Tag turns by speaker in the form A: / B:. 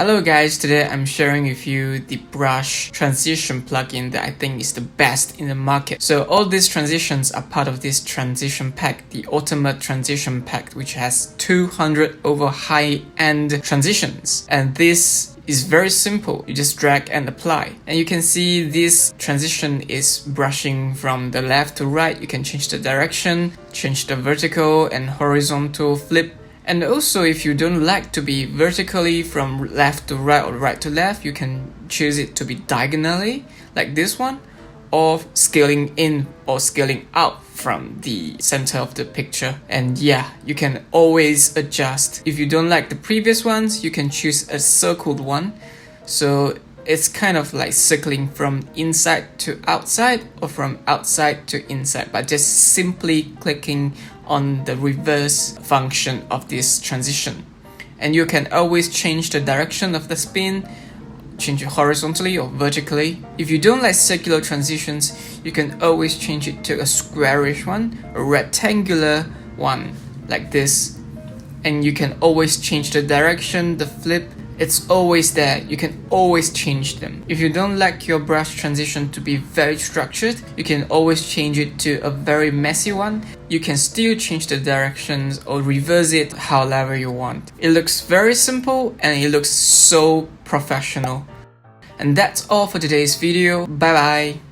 A: Hello guys, today I'm sharing with you the brush transition plugin that I think is the best in the market. So all these transitions are part of this transition pack, the ultimate transition pack, which has 200 over high-end transitions. And this is very simple. You just drag and apply. And you can see this transition is brushing from the left to right. You can change the direction, change the vertical and horizontal flip. And also, if you don't like to be vertically from left to right or right to left, you can choose it to be diagonally, like this one, or scaling in or scaling out from the center of the picture. And yeah, you can always adjust. If you don't like the previous ones, you can choose a circled one. So it's kind of like circling from inside to outside or from outside to inside, but just simply clicking on the reverse function of this transition. And you can always change the direction of the spin, change it horizontally or vertically. If you don't like circular transitions, you can always change it to a squarish one, a rectangular one like this. And you can always change the direction, the flip. It's always there. You can always change them. If you don't like your brush transition to be very structured, you can always change it to a very messy one. You can still change the directions or reverse it however you want. It looks very simple and it looks so professional. And that's all for today's video. Bye bye.